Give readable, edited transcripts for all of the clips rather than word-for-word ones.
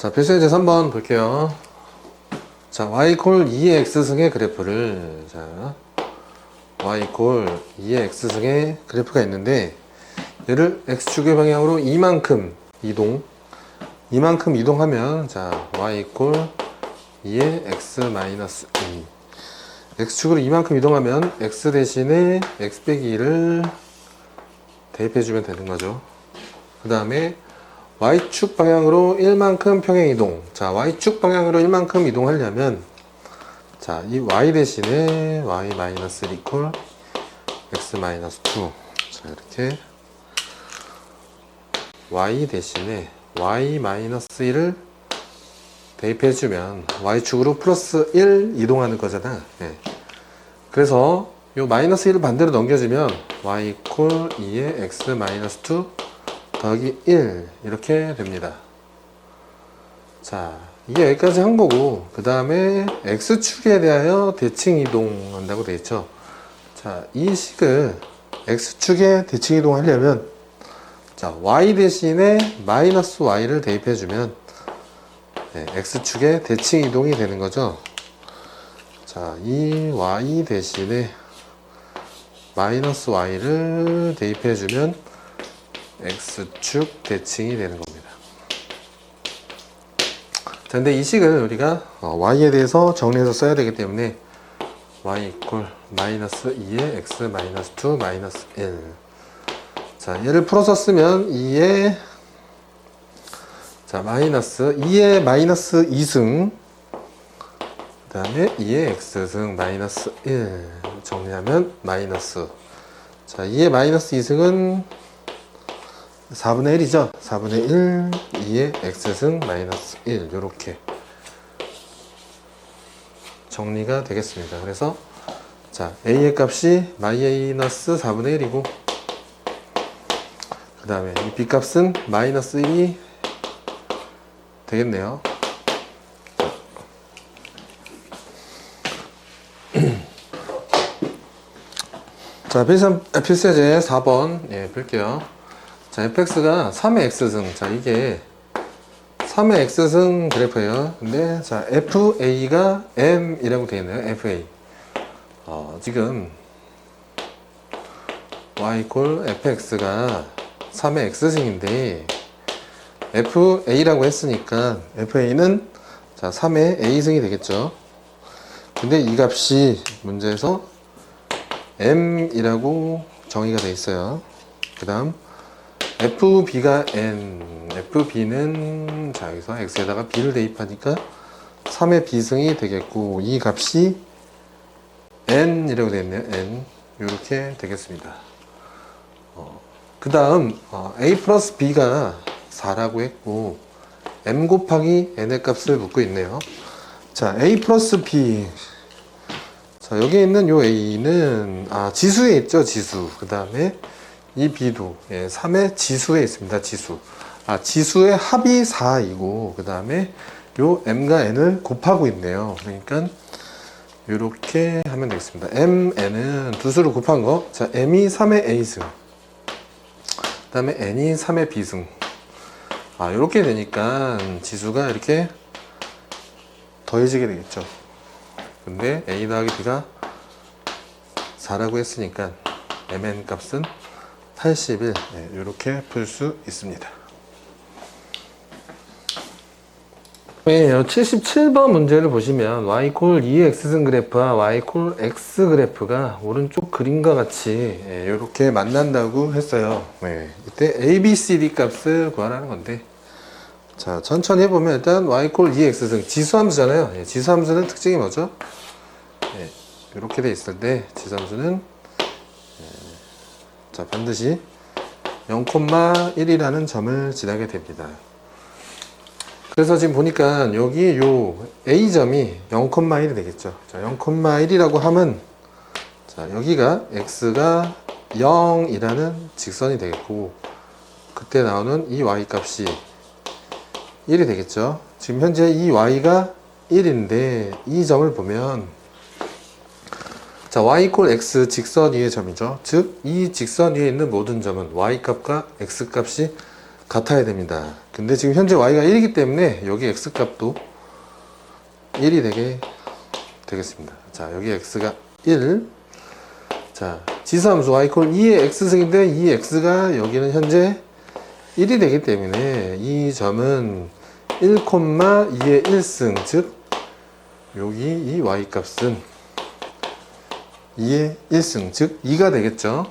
자, 필수 예제 3번 볼게요. 자, y 이퀄 2의 x승의 그래프를, 자, y 이퀄 2의 x승의 그래프가 있는데, 얘를 x축의 방향으로 이만큼 이동하면, 자, y 이퀄 2의 x 마이너스 2. x축으로 이만큼 이동하면 x 대신에 x 빼기 2를 대입해주면 되는 거죠. 그 다음에 y축 방향으로 1만큼 평행 이동. 자, y축 방향으로 1만큼 이동하려면, 자, 이 y 대신에 y 마이너스 1 이퀄 x 마이너스 2. 자, 이렇게 y 대신에 y 마이너스 1을 대입해주면 y축으로 플러스 1 이동하는 거잖아. 네. 그래서 요 마이너스 1을 반대로 넘겨주면 y 이퀄 2의 x 마이너스 2 더하기 1 이렇게 됩니다. 자, 이게 여기까지 한 거고, 그 다음에 x축에 대하여 대칭 이동한다고 되어 있죠. 자, 이 식을 x축에 대칭 이동하려면, 자, y 대신에 마이너스 y를 대입해주면, 네, x축에 대칭 이동이 되는 거죠. 자, 이 y 대신에 마이너스 y를 대입해주면 x축 대칭이 되는 겁니다. 자, 근데 이 식을 우리가 y에 대해서 정리해서 써야 되기 때문에 y 이퀄 마이너스 2의 x 마이너스 2 마이너스 1. 자, 얘를 풀어서 쓰면 2의, 자, 마이너스 2의 마이너스 2승, 그 다음에 2의 x승 마이너스 1 정리하면 마이너스, 자, 2의 마이너스 2승은 4분의 1이죠. 4분의 1, 2의 x승 마이너스 1 요렇게 정리가 되겠습니다. 그래서 자, a의 값이 마이너스 4분의 1이고, 그 다음에 이 b 값은 마이너스 1이 되겠네요. 자, 필수 예제 4번 예, 볼게요. 자, fx가 3의 x승. 자, 이게 3의 x승 그래프예요. 근데 자, fa가 m이라고 되어 있네요. fa. 지금 y 이퀄 fx가 3의 x승인데 fa라고 했으니까 fa는 자, 3의 a승이 되겠죠. 근데 이 값이 문제에서 m이라고 정의가 되어 있어요. 그 다음 fb가 n, fb는 자, 여기서 x에다가 b를 대입하니까 3의 b승이 되겠고, 이 값이 n이라고 되어 있네요. n 이렇게 되겠습니다. 그 다음 a 플러스 b가 4라고 했고, m 곱하기 n의 값을 묻고 있네요. 자, a 플러스 b, 자, 여기에 있는 요 a는 지수에 있죠. 지수. 그 다음에 이 b도 3의 지수에 있습니다. 지수. 지수의 합이 4이고, 그 다음에 요 m과 n을 곱하고 있네요. 그러니까 이렇게 하면 되겠습니다. m, n은 두 수를 곱한 거. 자, m이 3의 a승, 그 다음에 n이 3의 b승. 이렇게 되니까 지수가 이렇게 더해지게 되겠죠. 근데 a 더하기 b가 4라고 했으니까 mn 값은 81. 네, 이렇게 풀 수 있습니다. 네, 77번 문제를 보시면 y 이퀄 2의 x승 그래프와 y 이퀄 x 그래프가 오른쪽 그림과 같이 이렇게 만난다고 했어요. 네, 이때 a, b, c, d 값을 구하라는 건데, 자, 천천히 해보면 일단 y 이퀄 2의 x승 지수함수잖아요. 지수함수는 특징이 뭐죠? 이렇게 돼 있을 때 지수함수는 자, 반드시 0,1이라는 점을 지나게 됩니다. 그래서 지금 보니까 여기 요 A점이 0,1이 되겠죠. 자, 0,1이라고 하면, 자, 여기가 X가 0이라는 직선이 되겠고, 그때 나오는 이 Y 값이 1이 되겠죠. 지금 현재 이 Y가 1인데, 이 점을 보면, 자, y 이퀄 x 직선 위의 점이죠. 즉, 이 직선 위에 있는 모든 점은 y 값과 x 값이 같아야 됩니다. 근데 지금 현재 y가 1이기 때문에 여기 x 값도 1이 되겠습니다. 자, 여기 x가 1. 자, 지수함수 y 이퀄 2의 x승인데 이 x가 여기는 현재 1이 되기 때문에 이 점은 1,2의 1승, 즉 여기 이 y 값은 2의 1승, 즉 2가 되겠죠.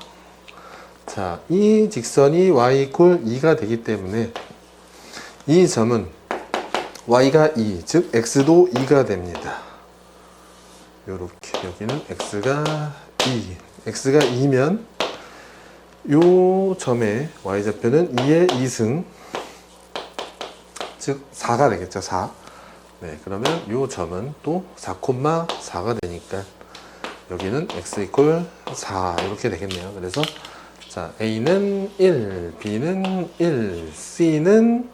자, 이 직선이 y 이퀄 2가 되기 때문에 이 점은 y가 2, 즉 x도 2가 됩니다. 요렇게 여기는 x가 2, x가 2면 요 점의 y좌표는 2의 2승, 즉 4가 되겠죠. 4. 네, 그러면 요 점은 또 4,4가 되니까 여기는 x 이퀄 4 이렇게 되겠네요. 그래서 자, A는 1, B는 1, C는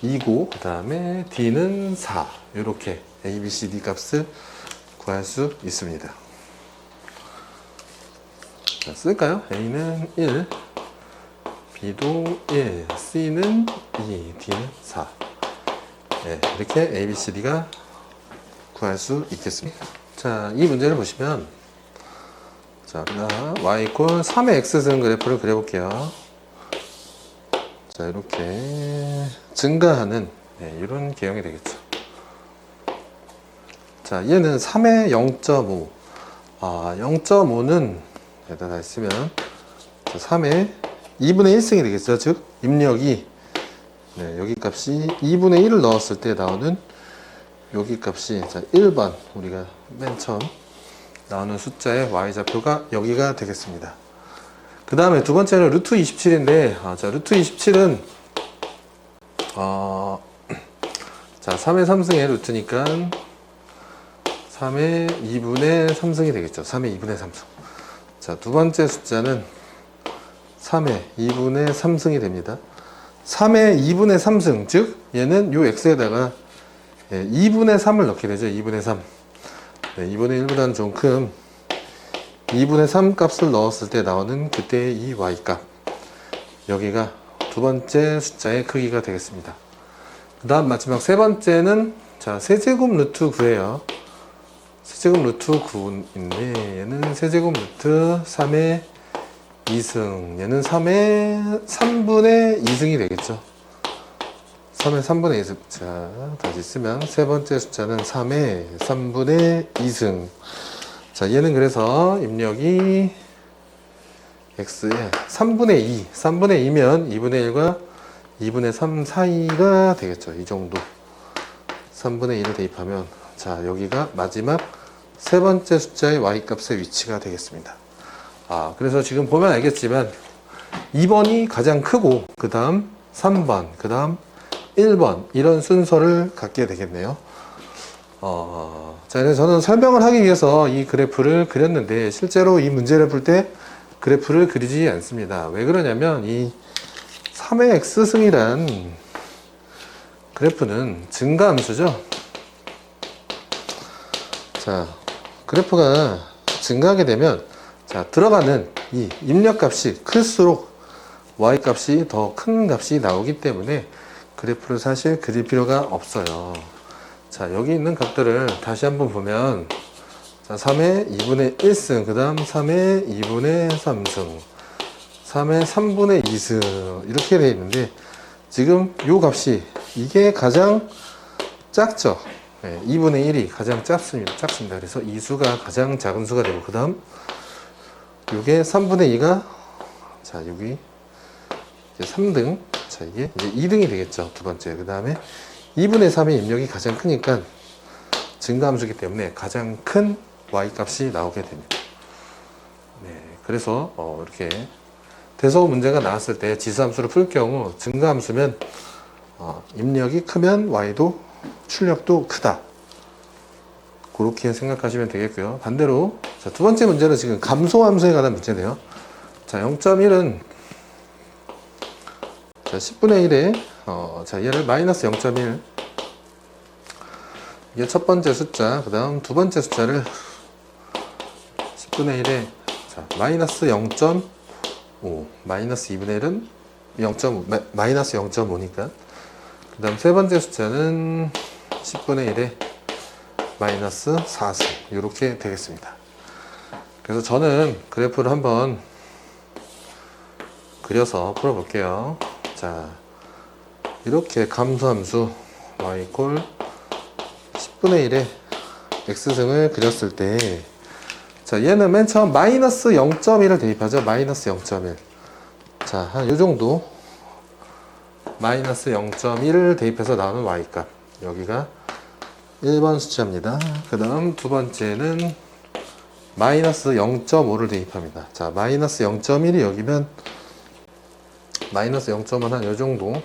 2고 그 다음에 D는 4 이렇게 A, B, C, D 값을 구할 수 있습니다. 자, 쓸까요? A는 1, B도 1, C는 2, D는 4. 네, 이렇게 A, B, C, D가 구할 수 있겠습니다. 자, 이 문제를 보시면 자, y 이퀄 3의 x승 그래프를 그려볼게요. 자, 이렇게 증가하는 이런 개형이 되겠죠. 자, 얘는 3의 0.5. 0.5는 여기다 다 있으면 3의 2분의 1승이 되겠죠. 즉 입력이 여기 값이 2분의 1을 넣었을 때 나오는 여기 값이 자, 1번 우리가 맨 처음 나오는 숫자의 y좌표가 여기가 되겠습니다. 그 다음에 두 번째는 루트 27인데 자, 루트 27은 자, 3의 3승의 루트니까 3의 2분의 3승이 되겠죠. 3의 2분의 3승. 자, 두 번째 숫자는 3의 2분의 3승이 됩니다. 3의 2분의 3승, 즉 얘는 요 x에다가 2분의 3을 넣게 되죠. 2분의 3. 네, 2분의 1보다는 좀 큰 2분의 3 값을 넣었을 때 나오는 그때의 이 y값, 여기가 두 번째 숫자의 크기가 되겠습니다. 그 다음 마지막 세 번째는 자, 세제곱 루트 9예요. 세제곱 루트 9인데 얘는 세제곱 루트 3의 2승, 얘는 3의 3분의 2승이 되겠죠. 3의 3분의 2승. 자, 다시 쓰면 세 번째 숫자는 3의 3분의 2승. 자, 얘는 그래서 입력이 x의 3분의 2. 3분의 2면 2분의 1과 2분의 3 사이가 되겠죠. 이 정도. 3분의 1을 대입하면 자, 여기가 마지막 세 번째 숫자의 y값의 위치가 되겠습니다. 그래서 지금 보면 알겠지만 2번이 가장 크고 그 다음 3번, 그 다음 1번 이런 순서를 갖게 되겠네요. 자, 그래서 저는 설명을 하기 위해서 이 그래프를 그렸는데 실제로 이 문제를 풀 때 그래프를 그리지 않습니다. 왜 그러냐면 이 3의 x승이란 그래프는 증가함수죠. 자, 그래프가 증가하게 되면 자, 들어가는 이 입력값이 클수록 y값이 더 큰 값이 나오기 때문에 그래프를 사실 그릴 필요가 없어요. 자, 여기 있는 값들을 다시 한번 보면 자, 3의 2분의 1승, 그 다음 3의 2분의 3승, 3의 3분의 2승 이렇게 되어 있는데 지금 요 값이 이게 가장 작죠. 2분의 1이 가장 작습니다. 그래서 이 수가 가장 작은 수가 되고 그 다음 요게 3분의 2가 자, 여기 이제 3등, 자, 이게 이제 2등이 되겠죠. 두 번째. 그 다음에 2분의 3의 입력이 가장 크니까 증가함수이기 때문에 가장 큰 y값이 나오게 됩니다. 네, 그래서 이렇게 대소호 문제가 나왔을 때 지수함수를 풀 경우 증가함수면 입력이 크면 y도 출력도 크다. 그렇게 생각하시면 되겠고요. 반대로 자, 두 번째 문제는 지금 감소함수에 관한 문제네요. 자, 0.1은 자, 10분의 1에 자, 얘를 마이너스 0.1 이게 첫 번째 숫자, 그 다음 두 번째 숫자를 10분의 1에 자, 마이너스 0.5 마이너스 2분의 1은 0.5, 마이너스 0.5니까. 그 다음 세 번째 숫자는 10분의 1에 마이너스 4승. 이렇게 되겠습니다. 그래서 저는 그래프를 한번 그려서 풀어볼게요. 자, 이렇게 감소함수 y 꼴 10분의 1의 x승을 그렸을 때, 자, 얘는 맨 처음 마이너스 0.1을 대입하죠. 마이너스 0.1. 자, 한 요 정도 마이너스 0.1을 대입해서 나오는 y값. 여기가 1번 숫자입니다. 그 다음 두 번째는 마이너스 0.5를 대입합니다. 자, 마이너스 0.1이 여기면 마이너스 0.1 한 요 정도를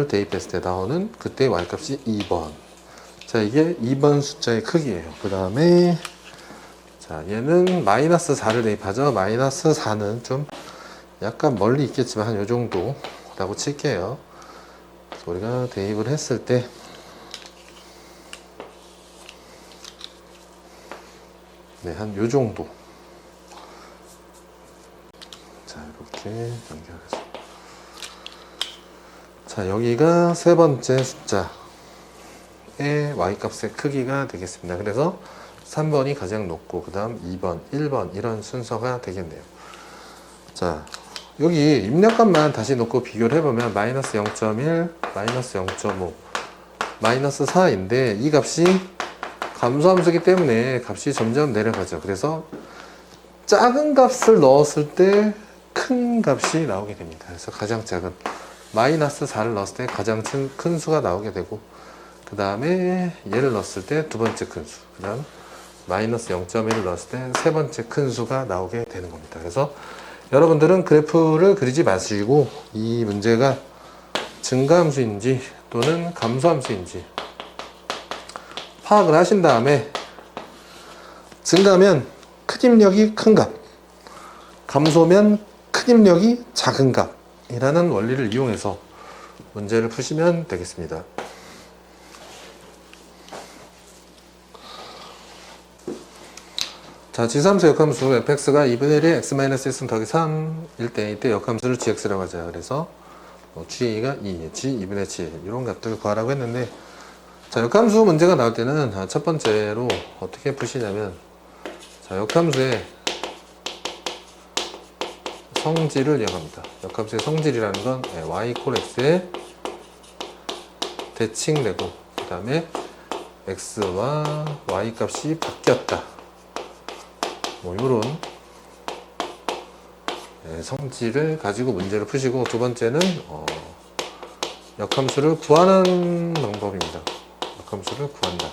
대입했을 때 나오는 그때 y값이 2번. 자, 이게 2번 숫자의 크기예요. 그 다음에 자, 얘는 마이너스 4를 대입하죠. 마이너스 4는 좀 약간 멀리 있겠지만 한 요 정도라고 칠게요. 그래서 우리가 대입을 했을 때 네, 한 요 정도. 자, 이렇게 연결해서. 자, 여기가 세 번째 숫자의 y값의 크기가 되겠습니다. 그래서 3번이 가장 높고, 그 다음 2번, 1번, 이런 순서가 되겠네요. 자, 여기 입력값만 다시 놓고 비교를 해보면, 마이너스 0.1, 마이너스 0.5, 마이너스 4인데, 이 값이 감소함수기 때문에 값이 점점 내려가죠. 그래서 작은 값을 넣었을 때 큰 값이 나오게 됩니다. 그래서 가장 작은 마이너스 4를 넣었을 때 가장 큰 수가 나오게 되고, 그 다음에 얘를 넣었을 때 두 번째 큰 수, 그 다음 마이너스 0.1을 넣었을 때 세 번째 큰 수가 나오게 되는 겁니다. 그래서 여러분들은 그래프를 그리지 마시고 이 문제가 증가함수인지 또는 감소함수인지 파악을 하신 다음에, 증가면 큰 입력이 큰 값, 감소면 큰 입력이 작은 값이라는 원리를 이용해서 문제를 푸시면 되겠습니다. 자, 지수함수 역함수 fx가 2분의 1에 x-1승 더하기 3일 때, 이때 역함수를 gx라고 하자. 그래서 g가 2, g 2분의 7 이런 값들을 구하라고 했는데, 자, 역함수 문제가 나올 때는 첫 번째로 어떻게 푸시냐면, 자, 역함수의 성질을 이용합니다. 역함수의 성질이라는 건 y 콜 x에 대칭되고, 그 다음에 x와 y 값이 바뀌었다, 뭐 요런 성질을 가지고 문제를 푸시고, 두 번째는 역함수를 구하는 방법입니다. 역함수를 구한다.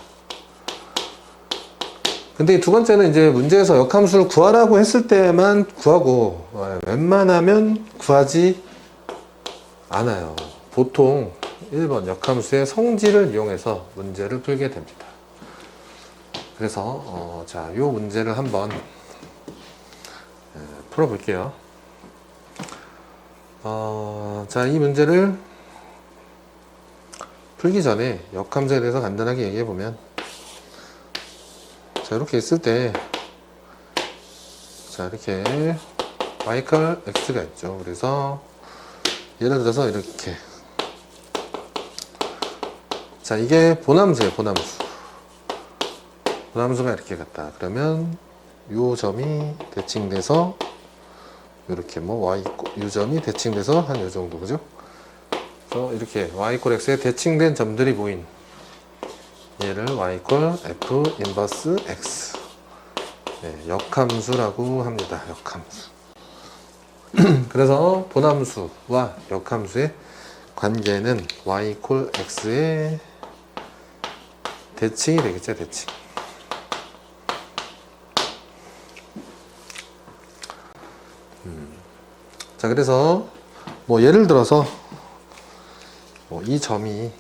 근데 두 번째는 이제 문제에서 역함수를 구하라고 했을 때만 구하고, 웬만하면 구하지 않아요. 보통 1번 역함수의 성질을 이용해서 문제를 풀게 됩니다. 그래서 자, 요 문제를 한번 풀어볼게요. 자, 이 문제를 풀기 전에 역함수에 대해서 간단하게 얘기해보면, 자, 이렇게 있을 때, 자, 이렇게 y칼 x가 있죠. 그래서 예를 들어서 이렇게, 자, 이게 본함수예요. 본함수가 이렇게 갔다. 그러면 요 점이 대칭돼서 이렇게 뭐 y 요 점이 대칭돼서 한 요 정도, 그죠? 그래서 이렇게 y 콜 x에 대칭된 점들이 보인 얘를 y 콜 f 인버스 x, 네, 역함수라고 합니다. 역함수. 그래서 본함수와 역함수의 관계는 y 콜 x의 대칭이 되겠죠. 대칭. 자, 그래서 뭐 예를 들어서 뭐 이 점이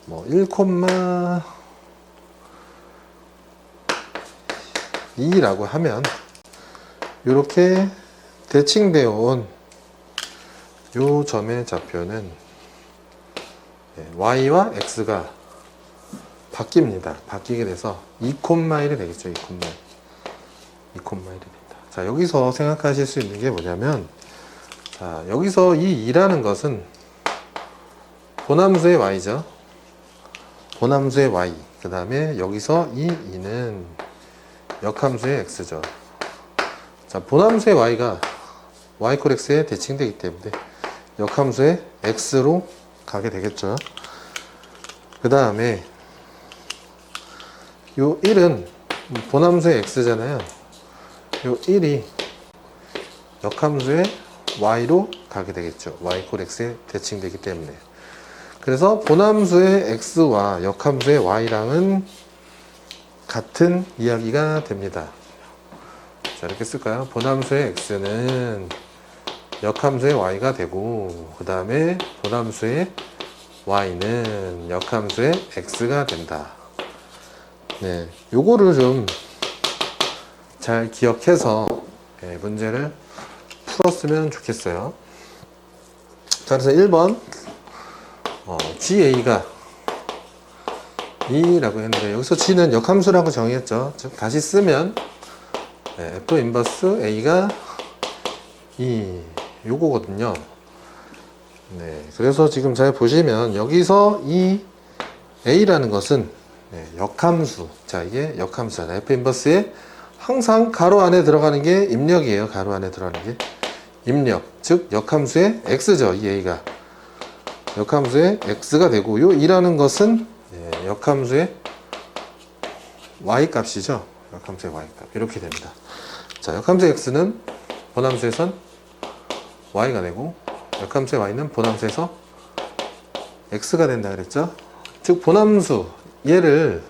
뭐 1,2라고 하면, 이렇게 대칭되어 온 요 점의 좌표는 y와 x가 바뀝니다. 바뀌게 돼서 2,1이 되겠죠. 2,1이 됩니다. 자, 여기서 생각하실 수 있는 게 뭐냐면, 자, 여기서 이 2라는 것은 본함수의 y죠. 본함수의 y. 그 다음에 여기서 이 2는 역함수의 x죠. 자, 본함수의 y가 y 콜 x에 대칭되기 때문에 역함수의 x로 가게 되겠죠. 그 다음에 요 1은 본함수의 x잖아요. 요 1이 역함수의 y로 가게 되겠죠. y 콜 x에 대칭되기 때문에. 그래서 본함수의 x와 역함수의 y랑은 같은 이야기가 됩니다. 자, 이렇게 쓸까요? 본함수의 x는 역함수의 y가 되고, 그 다음에 본함수의 y는 역함수의 x가 된다. 네, 요거를 좀 잘 기억해서 문제를 풀었으면 좋겠어요. 자, 그래서 1번 GA가 2라고 했는데 여기서 G는 역함수라고 정의했죠. 즉 다시 쓰면 F 인버스 A가 2 요거거든요. 네, 그래서 지금 잘 보시면 여기서 이 A라는 것은 역함수. 자, 이게 역함수잖아요. F 인버스에 항상 가로 안에 들어가는 게 입력이에요. 가로 안에 들어가는 게 입력. 즉 역함수의 x죠. 이 a가 역함수의 x가 되고, 요 2라는 것은 역함수의 y 값이죠. 역함수의 y 값. 이렇게 됩니다. 자, 역함수의 x는 본함수에선 y가 되고, 역함수의 y는 본함수에서 x가 된다 그랬죠. 즉 본함수 얘를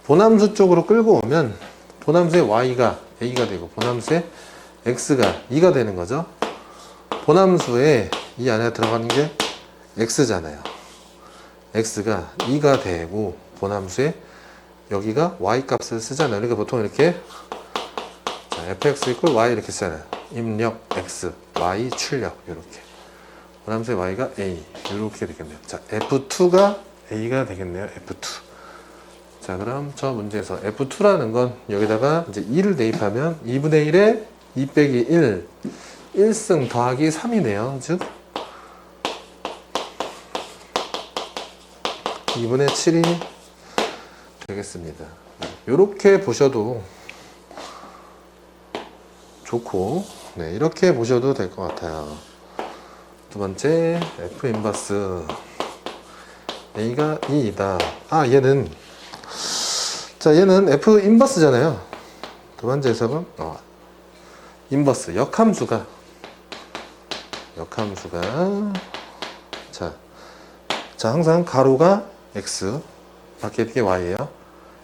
본함수 쪽으로 끌고 오면 본함수의 y가 a가 되고 본함수의 x가 2가 되는 거죠. 본함수에 이 안에 들어가는 게 x잖아요. x가 2가 되고 본함수에 여기가 y 값을 쓰잖아요. 그러니까 보통 이렇게 자, fx 이퀄 y 이렇게 쓰잖아요. 입력 x, y 출력 이렇게. 본함수의 y가 a 이렇게 되겠네요. 자, f2가 a가 되겠네요. f2. 자, 그럼 저 문제에서 F2라는 건 여기다가 이제 2를 대입하면 2분의 1에 2 빼기 1, 1승 더하기 3이네요. 즉, 2분의 7이 되겠습니다. 이렇게 보셔도 좋고, 네, 이렇게 보셔도 될 것 같아요. 두 번째, F 인버스 A가 2이다. 아, 얘는 F 인버스잖아요. 두 번째 해석은 인버스 역함수가 자 항상 가로가 x 밖에 이게 y예요.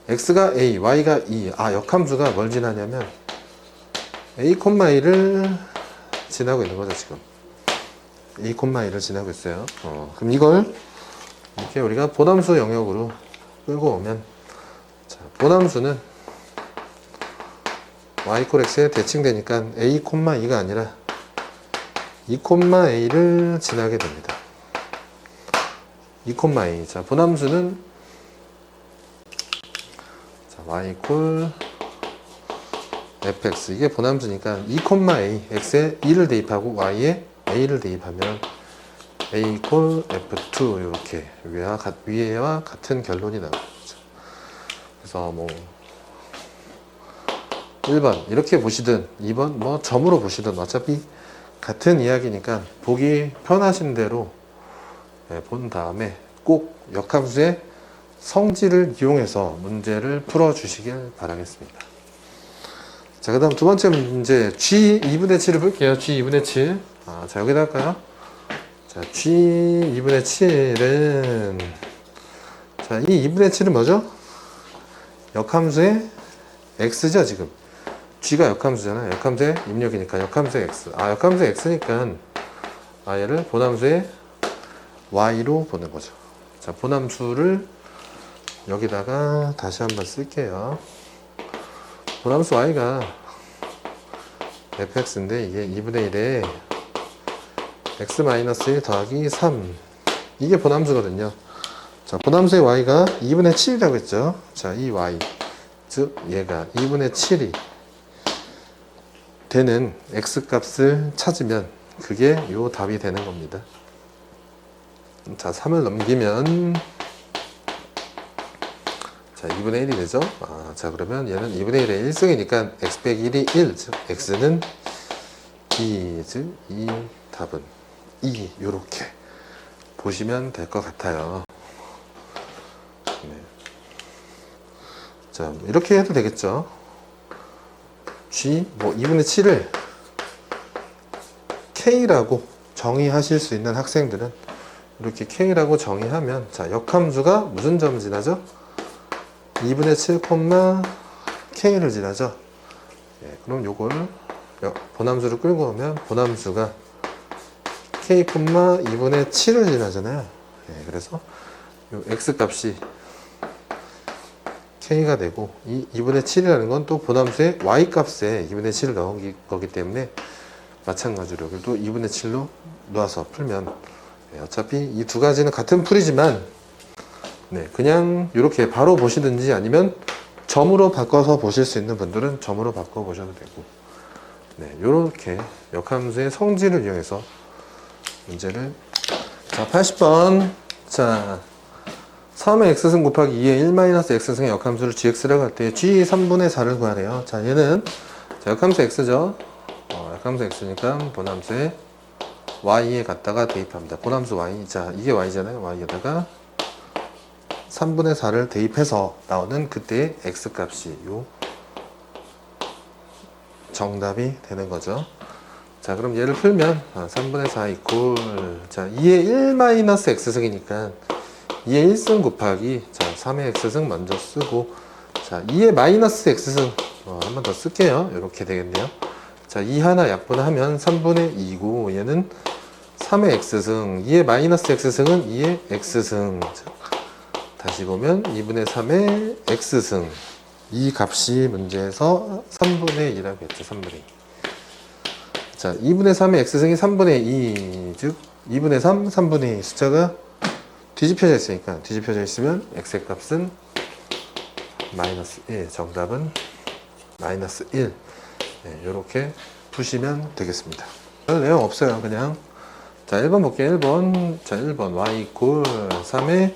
x가 a, y가 2. 아, 역함수가 뭘 지나냐면 a, 1을 지나고 있는 거죠. 지금 a, 1을 지나고 있어요. 그럼 이걸 이렇게 우리가 본함수 영역으로 끌고 오면, 자, 본함수는 y 콜 x에 대칭되니까 a, 2가 아니라 2, a를 지나게 됩니다. 2, a. 자, 본함수는 자, y 콜 fx. 이게 본함수니까 2, a. x에 2를 대입하고 y에 a를 대입하면 a 콜 f2 이렇게 위에와 같은 결론이 나옵니다. 그래서 뭐 1번 이렇게 보시든 2번 뭐 점으로 보시든 어차피 같은 이야기니까 보기 편하신 대로 본 다음에 꼭 역함수의 성질을 이용해서 문제를 풀어 주시길 바라겠습니다. 자, 그 다음 두 번째 문제 G 2분의 7을 볼게요. G 2분의 7. 자, 여기다 할까요? 자, G 2분의 7은 자, 이 2분의 7은 뭐죠? 역함수의 x죠. 지금 g가 역함수잖아요. 역함수의 입력이니까 역함수의 x. 역함수의 x니까 얘를 본함수의 y로 보는 거죠. 자, 본함수를 여기다가 다시 한번 쓸게요. 본함수 y가 fx인데 이게 2분의 1에 x-1 더하기 3. 이게 본함수거든요. 자, 본함수의 y가 2분의 7이라고 했죠. 자, 이 y, 즉 얘가 2분의 7이 되는 x 값을 찾으면 그게 요 답이 되는 겁니다. 자, 3을 넘기면 자, 2분의 1이 되죠. 자, 그러면 얘는 2분의 1의 1승이니까 x 빼기 1이 1, 즉 x는 2, 즉 이 답은 2, 요렇게 보시면 될 것 같아요. 네. 자, 이렇게 해도 되겠죠. G, 2분의 7을 K라고 정의하실 수 있는 학생들은 이렇게 K라고 정의하면, 자, 역함수가 무슨 점을 지나죠? 2분의 7, K를 지나죠. 예, 그럼 요걸 본함수를 끌고 오면 본함수가 K, 2분의 7을 지나잖아요. 예, 그래서 요 X 값이 K가 되고, 이 2분의 7이라는 건 또 본함수의 Y 값에 2분의 7을 넣은 거기 때문에 마찬가지로 여기도 2분의 7로 놓아서 풀면, 네, 어차피 이 두 가지는 같은 풀이지만, 네, 그냥 이렇게 바로 보시든지 아니면 점으로 바꿔서 보실 수 있는 분들은 점으로 바꿔 보셔도 되고, 네, 이렇게 역함수의 성질을 이용해서 문제를, 자, 80번. 자, 3의 x승 곱하기 2의 1-x승의 역함수를 gx라고 할 때 g 3분의 4를 구하래요. 자, 얘는 자, 역함수 x죠. 역함수 x니까 본함수에 y에 갖다가 대입합니다. 본함수 y. 자, 이게 y잖아요. y에다가 3분의 4를 대입해서 나오는 그때의 x 값이 요 정답이 되는 거죠. 자, 그럼 얘를 풀면 3분의 4 이퀄, 자, 2의 1-x승이니까 2의 1승 곱하기, 자, 3의 x승 먼저 쓰고, 자, 2의 마이너스 x승 한 번 더 쓸게요. 이렇게 되겠네요. 자, 2 하나 약분하면 3분의 2고, 얘는 3의 x승, 2의 마이너스 x승은 2의 x승. 자, 다시 보면 2분의 3의 x승, 이 값이 문제에서 3분의 2라고 했죠. 3분의 2. 자, 2분의 3의 x승이 3분의 2, 즉 2분의 3, 3분의 2 숫자가 뒤집혀져 있으니까, 뒤집혀져 있으면 x의 값은 마이너스 1, 정답은 마이너스 1. 네, 이렇게 푸시면 되겠습니다. 별 내용 없어요. 그냥, 자, 1번 볼게요. 1번. 자, 1번 y 이퀄 3의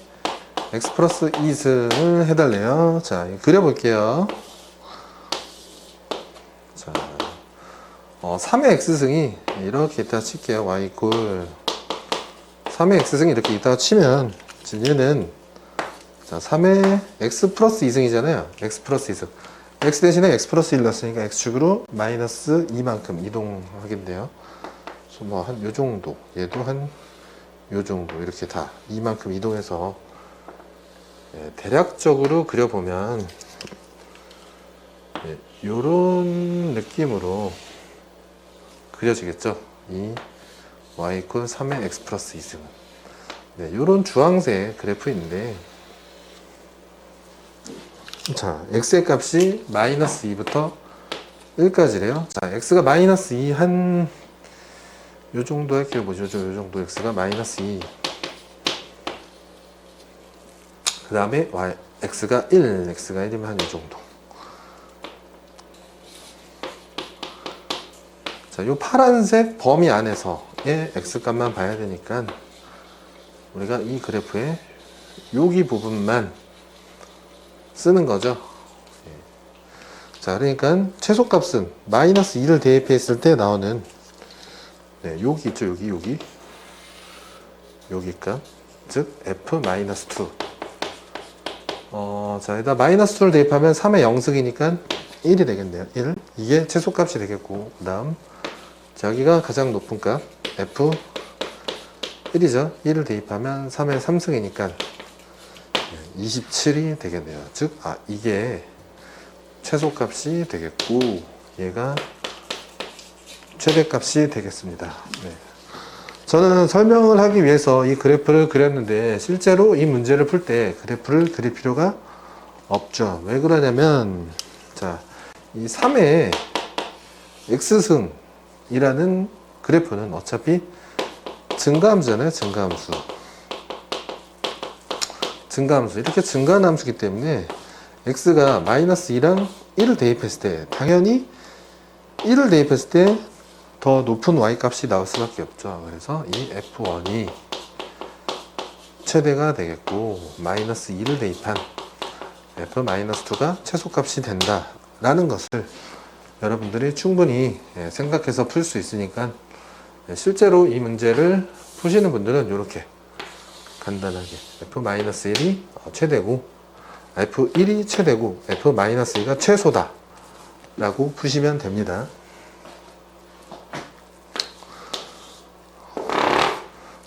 x 플러스 2승을 해달래요. 자, 그려볼게요. 자, 3의 x승이 이렇게 있다 칠게요. y 이퀄 3의 x승이 이렇게 있다가 치면, 지금 얘는, 자, 3의 x 플러스 2승이잖아요. x 플러스 2승. x 대신에 x 플러스 1 넣었으니까 x축으로 마이너스 2만큼 이동하겠네요. 뭐, 한 요 정도. 얘도 한 요 정도. 이렇게 다 2만큼 이동해서, 예, 대략적으로 그려보면, 예, 요런 느낌으로 그려지겠죠. 이 y 이퀄 3의 x 플러스 2승. 네, 요런 주황색 그래프인데, 자, x의 값이 마이너스 2부터 1까지래요. 자, x가 마이너스 2 한 요 정도 할게요. 뭐죠? 요 정도 x가 마이너스 2. 그 다음에 x가 1, x가 1이면 한 요 정도. 자, 요 파란색 범위 안에서의 x값만 봐야 되니까 우리가 이 그래프에 여기 부분만 쓰는 거죠. 자, 그러니까 최소값은 마이너스 2를 대입했을 때 나오는, 네, 여기 있죠. 여기 값, 즉 f-2. 자, 여기다 마이너스 2를 대입하면 3의 0승이니까 1이 되겠네요. 1. 이게 최소값이 되겠고, 그 다음, 자, 여기가 가장 높은 값 f 1이죠. 1을 대입하면 3의 3승이니까 27이 되겠네요. 즉, 이게 최소값이 되겠고, 얘가 최대값이 되겠습니다. 네. 저는 설명을 하기 위해서 이 그래프를 그렸는데, 실제로 이 문제를 풀 때 그래프를 그릴 필요가 없죠. 왜 그러냐면, 자, 이 3의 x승이라는 그래프는 어차피 증가함수잖아요. 증가함수. 이렇게 증가하는 함수이기 때문에 x가 마이너스 2랑 1을 대입했을 때 당연히 1을 대입했을 때 더 높은 y 값이 나올 수밖에 없죠. 그래서 이 f1이 최대가 되겠고 마이너스 2를 대입한 f-2가 최소값이 된다 라는 것을 여러분들이 충분히 생각해서 풀 수 있으니까 실제로 이 문제를 푸시는 분들은 이렇게 간단하게 f-1이 최대고 f1이 최대고 f-2가 최소다 라고 푸시면 됩니다.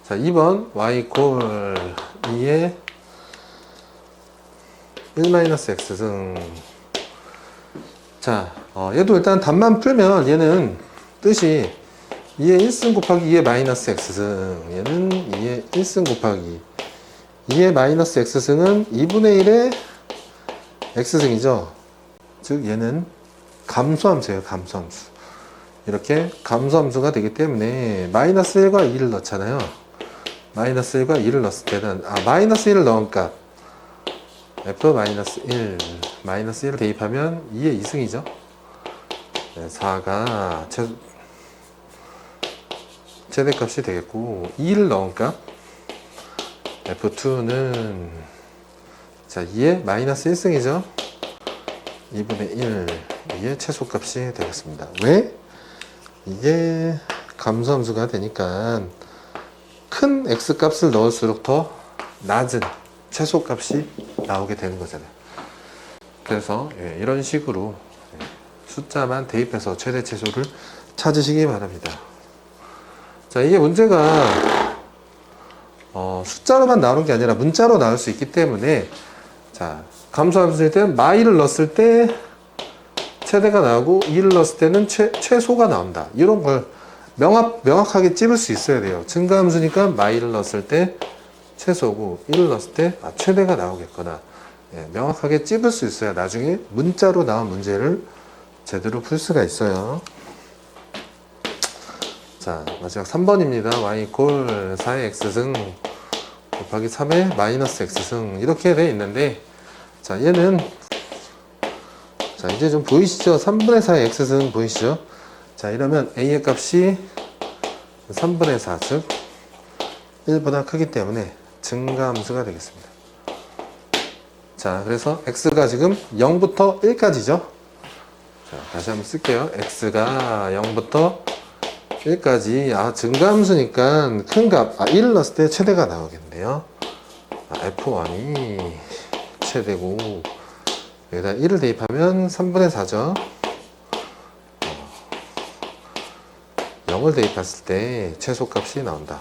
자, 2번 y 콜 2에 1-x승. 자, 얘도 일단 답만 풀면 얘는 뜻이 2의 1승 곱하기 2의 마이너스 x승. 얘는 2의 1승 곱하기 2의 마이너스 x승은 2분의 1의 x승이죠. 즉 얘는 감소함수예요. 감소함수. 이렇게 감소함수가 되기 때문에 마이너스 1과 2를 넣잖아요. 마이너스 1과 2를 넣었을 때는 마이너스 1을 넣은 값 f-1 마이너스 1을 대입하면 2의 2승이죠. 4가 최대값이 되겠고 2를 넣은 값 f2는 자 2의 마이너스 1승이죠. 2분의 1 2의 최소값이 되겠습니다. 왜? 이게 감소함수가 되니까 큰 x값을 넣을수록 더 낮은 최소값이 나오게 되는 거잖아요. 그래서 이런 식으로 숫자만 대입해서 최대 최소를 찾으시기 바랍니다. 자, 이게 문제가 숫자로만 나오는 게 아니라 문자로 나올 수 있기 때문에 자, 감소함수일 때는 마이를 넣었을 때 최대가 나오고 2를 넣었을 때는 최소가 나온다. 이런 걸 명확하게 찝을 수 있어야 돼요. 증가함수니까 마이를 넣었을 때 최소고 1을 넣었을 때 최대가 나오겠거나 명확하게 찝을 수 있어야 나중에 문자로 나온 문제를 제대로 풀 수가 있어요. 자, 마지막 3번입니다. y 콜 4의 x승 곱하기 3의 마이너스 x승 이렇게 돼 있는데 자, 얘는 자, 이제 좀 보이시죠? 3분의 4의 x승 보이시죠? 자, 이러면 a의 값이 3분의 4, 즉 1보다 크기 때문에 증가함수가 되겠습니다. 자, 그래서 x가 지금 0부터 1까지죠. 자, 다시 한번 쓸게요. x가 0부터 1까지 증가함수니까 큰 값, 1을 넣었을 때 최대가 나오겠네요. f1이 최대고 여기다 1을 대입하면 3분의 4죠. 0을 대입했을 때 최소값이 나온다.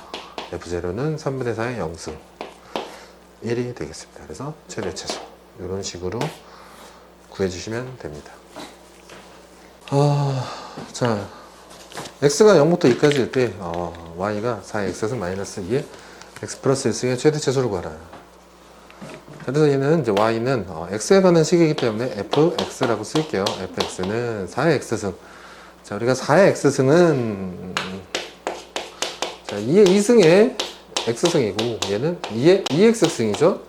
f0는 3분의 4의 0승 1이 되겠습니다. 그래서 최대 최소 이런 식으로 구해주시면 됩니다. 자, x가 0부터 2까지일 때 y가 4의 x승 마이너스 2의 x 플러스 1승의 최대 최소를 구하라. 그래서 얘는 이제 y는 x에 관한 식이기 때문에 fx라고 쓸게요. fx는 4의 x승. 자, 우리가 4의 x승은 자, 2의 2승의 x승이고 얘는 2의 2x승이죠.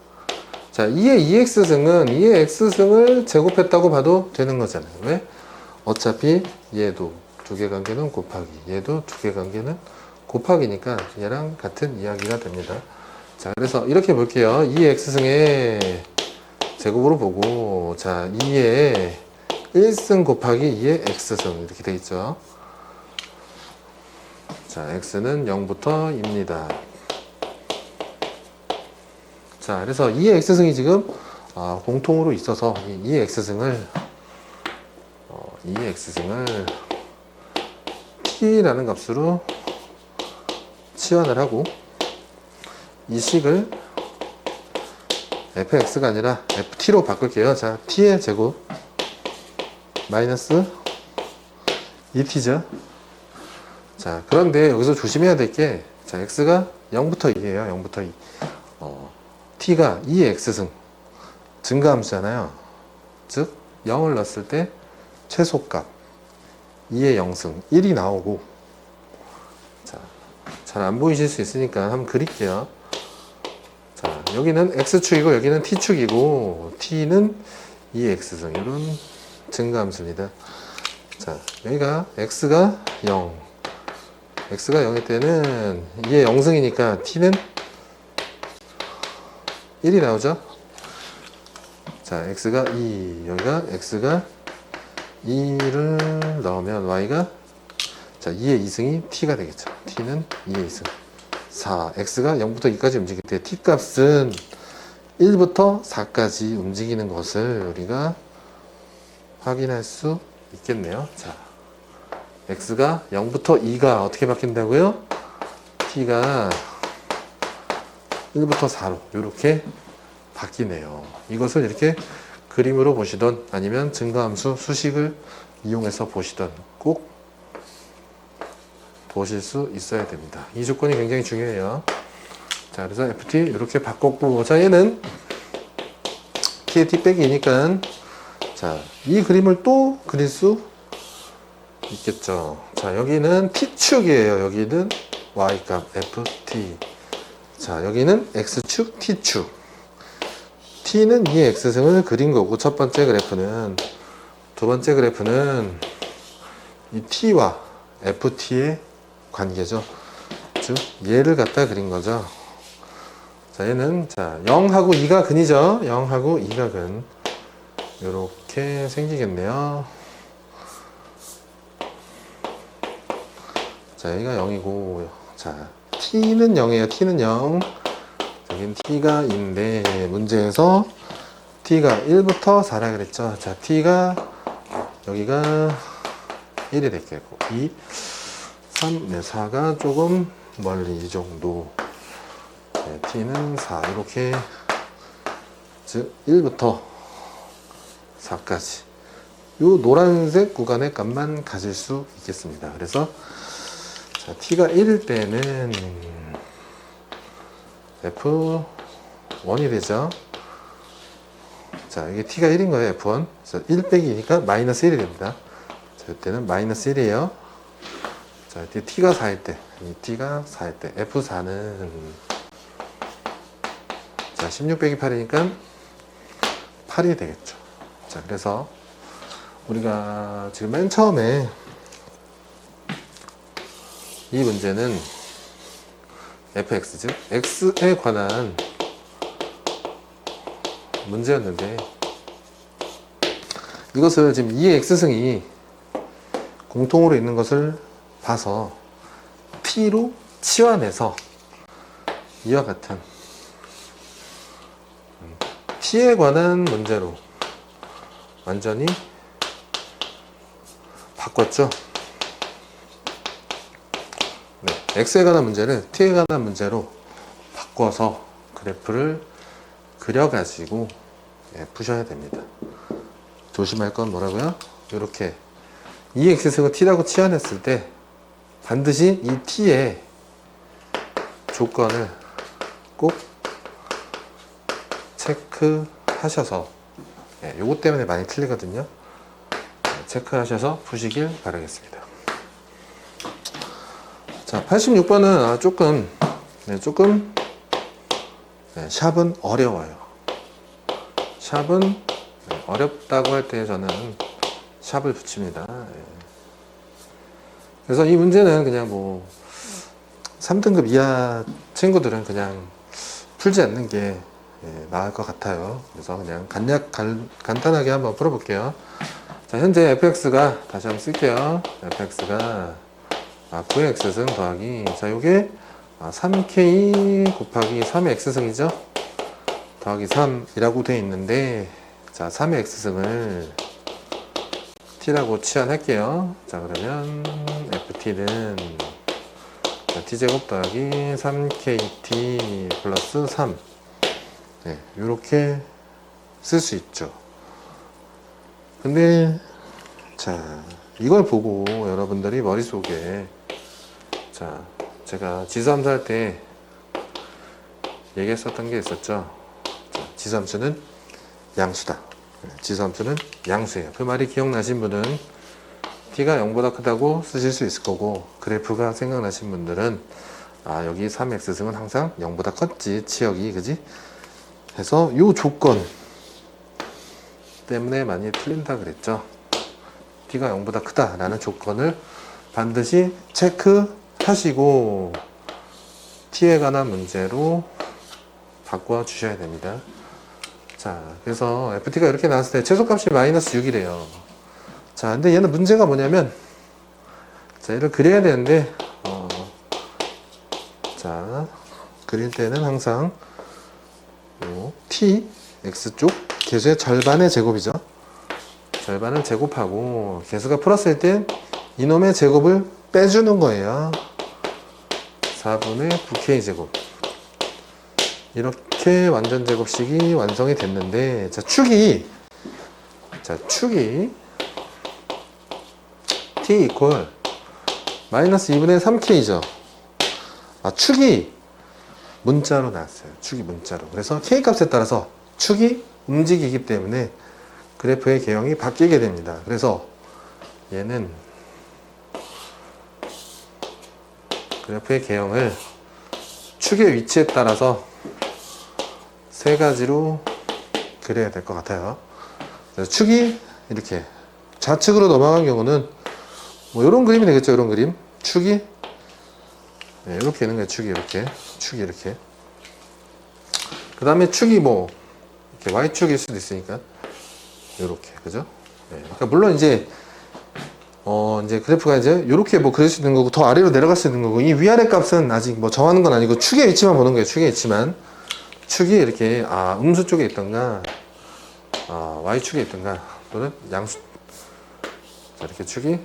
자, 2의 2x승은 2의 x승을 제곱했다고 봐도 되는 거잖아요. 왜? 어차피 얘도 두 개 관계는 곱하기 얘도 두 개 관계는 곱하기니까 얘랑 같은 이야기가 됩니다. 자, 그래서 이렇게 볼게요. 2의 x승의 제곱으로 보고 자, 2의 1승 곱하기 2의 x승 이렇게 되겠죠. 자, x는 0부터 2입니다. 자, 그래서 2의 x승이 지금 공통으로 있어서 2의 x승을 t라는 값으로 치환을 하고 이 식을 fx가 아니라 ft로 바꿀게요. 자, t의 제곱 마이너스 2t죠. 자, 그런데 여기서 조심해야 될 게 자, x가 0부터 2예요. 0부터 2. t가 2의 x승 증가함수잖아요. 즉 0을 넣었을 때 최소값 2의 0승 1이 나오고 자, 잘 안 보이실 수 있으니까 한번 그릴게요. 자, 여기는 x축이고 여기는 t축이고 t는 2의 x승 이런 증가함수입니다. 자, 여기가 x가 0. x가 0일 때는 이게 0승이니까 t는 1이 나오죠. 자, x가 2. 여기가 x가 2를 넣으면 y가 자, 2의 2승이 t가 되겠죠. t는 2의 2승. 4. x가 0부터 2까지 움직일 때 t 값은 1부터 4까지 움직이는 것을 우리가 확인할 수 있겠네요. 자, x가 0부터 2가 어떻게 바뀐다고요? t가 1부터 4로 이렇게 바뀌네요. 이것을 이렇게 그림으로 보시던 아니면 증가함수 수식을 이용해서 보시던 꼭 보실 수 있어야 됩니다. 이 조건이 굉장히 중요해요. 자, 그래서 ft 이렇게 바꿨고, 자, 얘는 t의 t 빼기 2니까 자, 이 그림을 또 그릴 수 있겠죠. 자, 여기는 t축이에요. 여기는 y값 ft. 자, 여기는 x축 t축. t는 이 x승을 그린 거고, 첫 번째 그래프는, 두 번째 그래프는 이 t와 ft의 관계죠. 즉 얘를 갖다 그린 거죠. 자, 얘는 자 0하고 2가 근이죠. 0하고 2가 근. 이렇게 생기겠네요. 자, 여기가 0이고, 자, t는 0이에요. t는 0. 여긴 t가 2인데, 문제에서 t가 1부터 4라 그랬죠. 자, t가 여기가 1이 됐겠고, 2, 3, 네, 4가 조금 멀리 이 정도. 네, t는 4. 이렇게, 즉, 1부터 4까지. 요 노란색 구간의 값만 가질 수 있겠습니다. 그래서, 자, t가 1일 때는 F1이 되죠. 자, 이게 t가 1인 거예요, F1. 그래서 1 빼기 2니까 마이너스 1이 됩니다. 자, 이때는 마이너스 1이에요. 자, 이때 t가 4일 때, 이 t가 4일 때, F4는 자, 16 빼기 8이니까 8이 되겠죠. 자, 그래서 우리가 지금 맨 처음에 이 문제는 fx, 즉 x에 관한 문제였는데, 이것을 지금 이 x승이 공통으로 있는 것을 봐서 t로 치환해서 이와 같은 t에 관한 문제로 완전히 바꿨죠. 네, x에 관한 문제를 t에 관한 문제로 바꿔서 그래프를 그려가지고 푸셔야 됩니다. 조심할 건 뭐라고요? 이렇게 이 x승을 t라고 치환했을 때 반드시 이 t의 조건을 꼭 체크하셔서, 요것 때문에 많이 틀리거든요. 체크하셔서 푸시길 바라겠습니다. 자, 86번은 조금 샵은 어려워요. 샵은 어렵다고 할 때 저는 샵을 붙입니다. 그래서 이 문제는 그냥 뭐 3등급 이하 친구들은 그냥 풀지 않는 게 나을 것 같아요. 그래서 그냥 간단하게 한번 풀어볼게요. 자, 현재 fx가 다시 한번 쓸게요. fx가 9x승 더하기, 자, 요게 3k 곱하기 3의 x승이죠. 더하기 3이라고 되어 있는데, 자, 3의 x승을 t라고 치환할게요. 자, 그러면 ft는 t제곱 더하기 3kt 플러스 3. 네, 요렇게 쓸 수 있죠. 근데 자, 이걸 보고 여러분들이 머릿속에, 자, 제가 지수함수 할 때 얘기했었던 게 있었죠. 자, 지수함수는 양수다. 지수함수는 양수예요. 그 말이 기억나신 분은 t가 0보다 크다고 쓰실 수 있을 거고, 그래프가 생각나신 분들은 여기 3x승은 항상 0보다 컸지, 치역이, 그지? 해서 요 조건 때문에 많이 틀린다 그랬죠. FT가 0보다 크다라는 조건을 반드시 체크하시고 t에 관한 문제로 바꿔 주셔야 됩니다. 자, 그래서 FT가 이렇게 나왔을 때 최소값이 마이너스 6이래요. 자, 근데 얘는 문제가 뭐냐면, 자, 얘를 그려야 되는데, 자, 그릴 때는 항상 요 t, x쪽 개수의 절반의 제곱이죠. 절반을 제곱하고 개수가 플러스일 땐 이놈의 제곱을 빼주는 거예요. 4분의 9k제곱. 이렇게 완전 제곱식이 완성이 됐는데, 자, 축이 t 이퀄 마이너스 2분의 3k죠. 아, 축이 문자로 나왔어요. 축이 문자로. 그래서 k 값에 따라서 축이 움직이기 때문에 그래프의 개형이 바뀌게 됩니다. 그래서 얘는 그래프의 개형을 축의 위치에 따라서 세 가지로 그려야 될 것 같아요. 그래서 축이 이렇게 좌측으로 넘어간 경우는 뭐 이런 그림이 되겠죠. 이런 그림. 축이 네, 이렇게 있는 거예요. 축이 이렇게. 그 다음에 축이 뭐 이렇게 y축일 수도 있으니까 이렇게, 그죠? 네, 그러니까 물론 이제 이제 그래프가 이제 이렇게 뭐 그릴 수 있는 거고 더 아래로 내려갈 수 있는 거고, 이 위아래 값은 아직 뭐 정하는 건 아니고 축의 위치만 보는 거예요. 축의 위치만. 축이 이렇게 음수 쪽에 있던가 y축에 있던가 또는 양수, 자, 이렇게 축이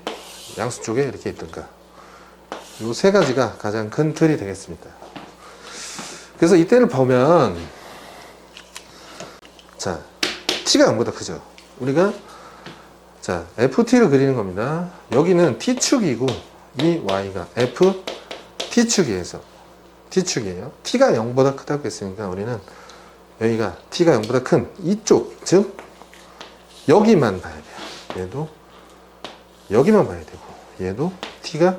양수 쪽에 이렇게 있던가, 요 세 가지가 가장 큰 틀이 되겠습니다. 그래서 이때를 보면, 자, t가 0보다 크죠. 우리가 자, ft를 그리는 겁니다. 여기는 t축이고 이 y가 ft축이에요. t축이에요. t가 0보다 크다고 했으니까 우리는 여기가 t가 0보다 큰 이쪽, 즉 여기만 봐야 돼요. 얘도 여기만 봐야 되고, 얘도 t가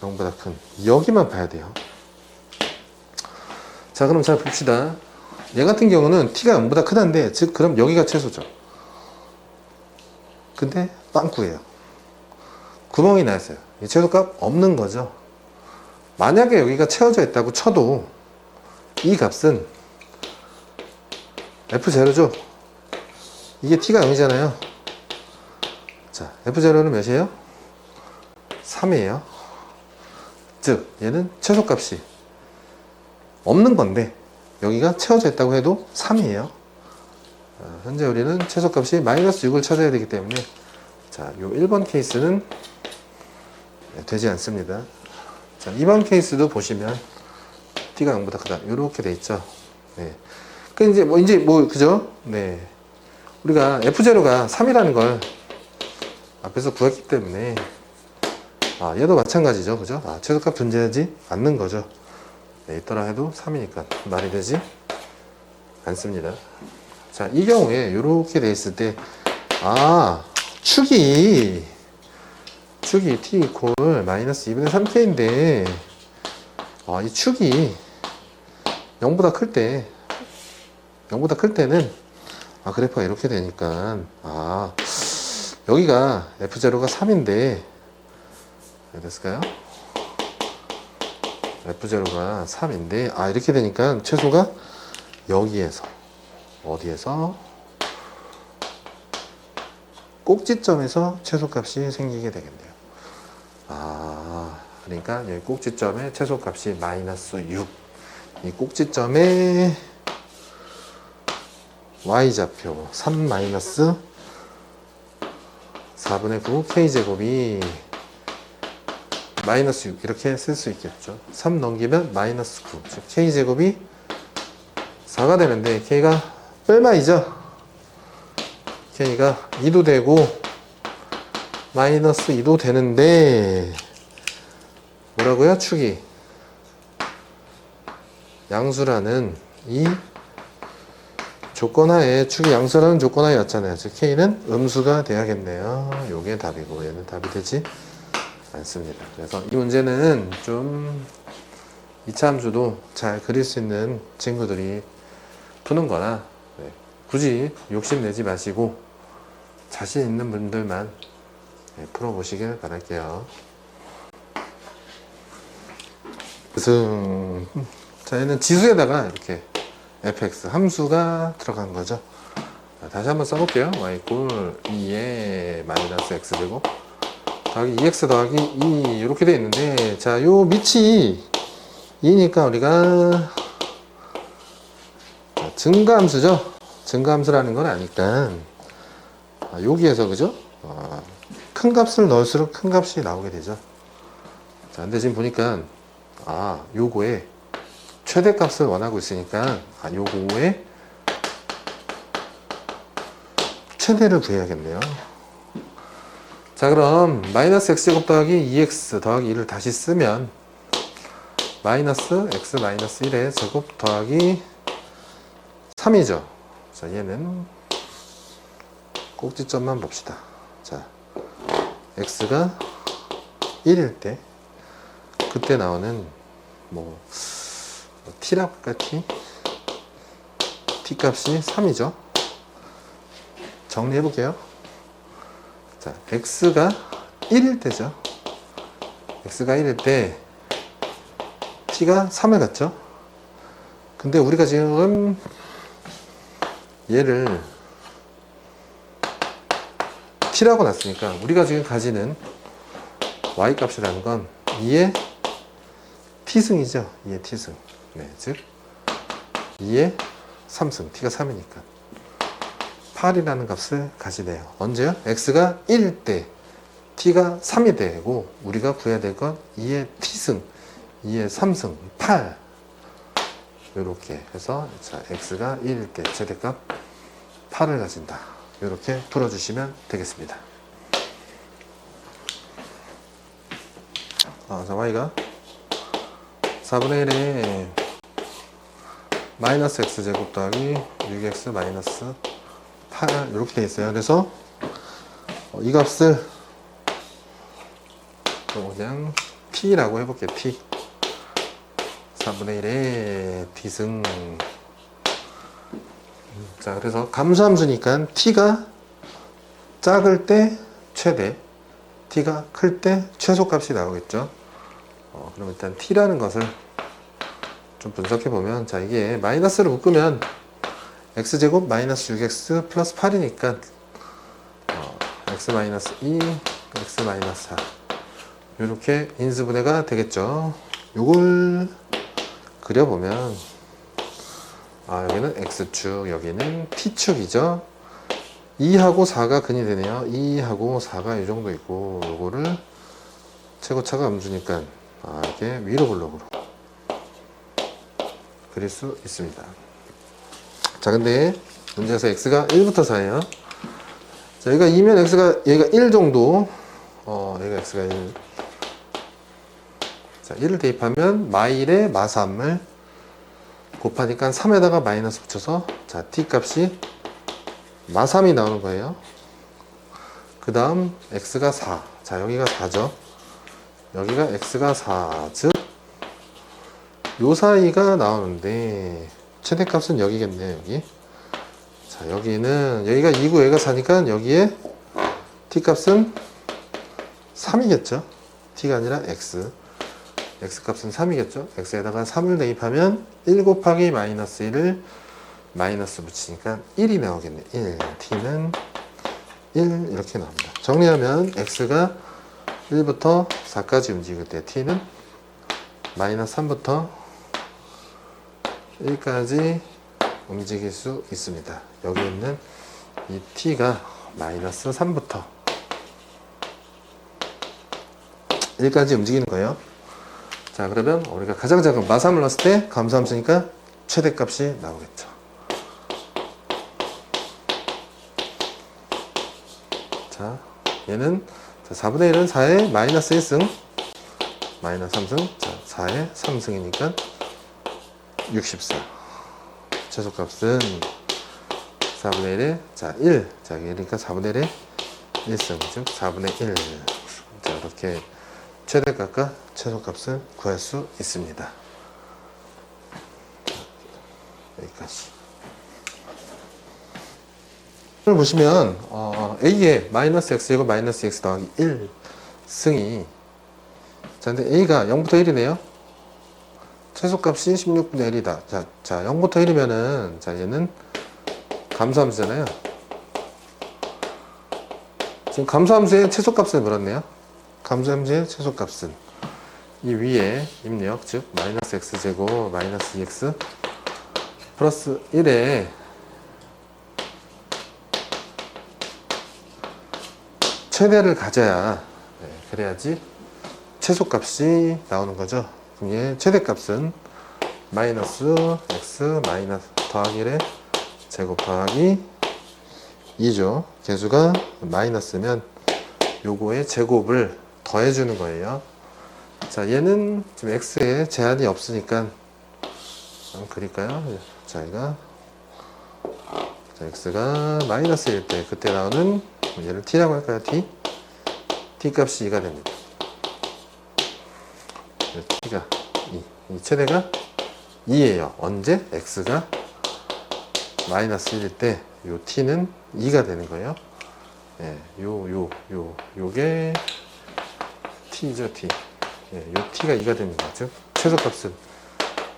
0보다 큰 여기만 봐야 돼요. 자, 그럼 잘 봅시다. 얘 같은 경우는 t가 0보다 크다는데, 즉 그럼 여기가 최소죠. 근데 빵꾸예요. 구멍이 나 있어요. 이 최소값 없는 거죠. 만약에 여기가 채워져 있다고 쳐도 이 값은 F0죠. 이게 t가 0이잖아요. 자, F0는 몇이에요? 3이에요. 즉 얘는 최소값이 없는 건데 여기가 채워져 있다고 해도 3이에요. 현재 우리는 최소값이 마이너스 6을 찾아야 되기 때문에, 자, 요 1번 케이스는 되지 않습니다. 자, 2번 케이스도 보시면 t가 0보다 크다 이렇게 돼 있죠. 네. 그 이제 뭐 그죠? 네. 우리가 f0가 3이라는 걸 앞에서 구했기 때문에 얘도 마찬가지죠. 그죠? 최소값 존재하지 않는 거죠. 네, 있더라 해도 3이니까 말이 되지 않습니다. 자, 이 경우에 이렇게 돼 있을 때 축이 t 이퀄 마이너스 2분의 3k인데 이 축이 0보다 클 때는 그래프가 이렇게 되니까 여기가 f0가 3인데 됐을까요? f0가 3인데 이렇게 되니까 최소가 여기에서 어디에서? 꼭지점에서 최소값이 생기게 되겠네요. 그러니까 여기 꼭지점의 최소값이 마이너스 6. 이 꼭지점의 y좌표 3 마이너스 4분의 9 k제곱이 마이너스 6 이렇게 쓸 수 있겠죠. 3 넘기면 마이너스 9, 즉 k제곱이 4가 되는데 k가 뺄마이죠. k가 2도 되고 마이너스 2도 되는데 뭐라고요? 축이 양수라는 이 조건하에, 축이 양수라는 조건하에였잖아요. 즉 k는 음수가 돼야겠네요. 요게 답이고 얘는 답이 되지 않습니다. 그래서 이 문제는 좀 2차 함수도 잘 그릴 수 있는 친구들이 푸는 거나, 굳이 욕심내지 마시고 자신 있는 분들만 네, 풀어보시길 바랄게요. 그래서 자, 얘는 지수에다가 이렇게 fx 함수가 들어간 거죠. 자, 다시 한번 써볼게요. y 이꼴 2에 마이너스 x제곱 더하기 2x 더하기 2 이렇게 되어 있는데, 자, 요 밑이 2니까 우리가 증가함수죠. 증가함수라는 건 아니까 여기에서 그죠? 큰 값을 넣을수록 큰 값이 나오게 되죠. 자, 근데 지금 보니까 요거에 최대값을 원하고 있으니까 요거에 최대를 구해야겠네요. 자, 그럼 마이너스 x제곱 더하기 2x 더하기 2를 다시 쓰면 마이너스 x 마이너스 1의 제곱 더하기 3이죠. 자, 얘는 꼭지점만 봅시다. 자, x가 1일 때 그때 나오는 t라고 할까? t 값이 3이죠. 정리해 볼게요. 자, x가 1일 때죠. x가 1일 때 t가 3을 갔죠. 근데 우리가 지금 얘를 t라고 놨으니까 우리가 지금 가지는 y 값이라는 건 2의 t승이죠. 2의 t승. 네, 즉 2의 3승. t가 3이니까 8이라는 값을 가지네요. 언제요? x가 1일 때 t가 3이 되고 우리가 구해야 될 건 2의 t승, 2의 3승, 8. 이렇게 해서 자, x가 1일 때 최대값 8을 가진다. 이렇게 풀어주시면 되겠습니다. 자, y가 4분의 1에 마이너스 x제곱 더하기 6x 마이너스 8 이렇게 되어 있어요. 그래서 이 값을 그냥 t라고 해볼게요. t 4분의 1에 t승. 자, 그래서 감수함수니까 t가 작을 때 최대, t가 클 때 최소값이 나오겠죠. 그럼 일단 t라는 것을 좀 분석해 보면, 자, 이게 마이너스를 묶으면 x제곱 마이너스 6x 플러스 8이니까 x 마이너스 2, x 마이너스 4 이렇게 인수분해가 되겠죠. 요걸 그려보면 여기는 x축, 여기는 t축이죠. 2하고 4가 근이 되네요. 2하고 4가 이 정도 있고, 요거를 최고차가 음수니까 이렇게 위로 블록으로 그릴 수 있습니다. 자, 근데 문제에서 x가 1부터 4예요. 자, 여기가 2면 얘가 1 정도, 얘가 x가 1. 자, 1을 대입하면 마일의 마3을 곱하니까 3에다가 마이너스 붙여서, 자, t 값이 마3이 나오는 거예요. 그 다음 x가 4. 자, 여기가 4죠. 여기가 x가 4. 즉, 요 사이가 나오는데, 최대값은 여기겠네요, 여기. 자, 여기는, 여기가 2고 여기가 4니까 여기에 t 값은 3이겠죠. t가 아니라 x. x 값은 3이겠죠. x에다가 3을 대입하면 1 곱하기 마이너스 1을 마이너스 붙이니까 1이 나오겠네. 1. t는 1 이렇게 나옵니다. 정리하면 x가 1부터 4까지 움직일 때 t는 마이너스 3부터 1까지 움직일 수 있습니다. 여기 있는 이 t가 마이너스 3부터 1까지 움직이는 거예요. 자, 그러면 우리가 가장 작은 마3을 넣었을 때 감수함수니까 최대값이 나오겠죠. 자, 얘는 4분의 1은 4의 마이너스 1승 마이너스 3승. 자, 4의 3승이니까 64. 최소값은 4분의 1에 자, 1. 자, 그러니까 4분의 1에 1승, 즉 4분의 1. 자, 이렇게 최대값과 최소값을 구할 수 있습니다. 여기까지. 오늘 보시면 a의 마이너스 x제곱 마이너스 x 더하기 1 승이, 자 근데 a가 0부터 1이네요. 최소값이 16분의 1이다. 자 0부터 1이면은, 자 얘는 감소함수잖아요. 지금 감소함수의 최소값을 물었네요. 감소함수의 최소값은 이 위에 입력, 즉 마이너스 x제곱 마이너스 2x 플러스 1에 최대를 가져야, 그래야지 최소값이 나오는 거죠. 그럼 얘 최대값은 마이너스 x 마이너스 더하기 1의 제곱 더하기 2죠. 개수가 마이너스면 요거의 제곱을 더해주는 거예요. 자, 얘는 지금 x에 제한이 없으니까 한번 그릴까요? 자, x가 마이너스일 때 그때 나오는, 얘를 t라고 할까요? t 값이 2가 됩니다. t가 2, 이 최대가 2예요. 언제? x가 마이너스 1일 때 요 t는 2가 되는 거예요. 예, 요게 t죠, t. 예, 요 t가 2가 됩니다. 즉 최소값은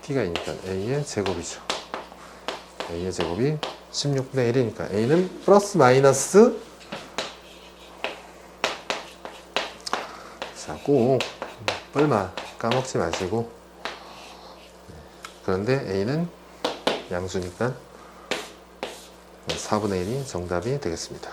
t가 2니까 a의 제곱이죠. a의 제곱이 16분의 1이니까 a는 플러스 마이너스, 자, 꼭 뻘마 까먹지 마시고, 그런데 a는 양수니까 4분의 1이 정답이 되겠습니다.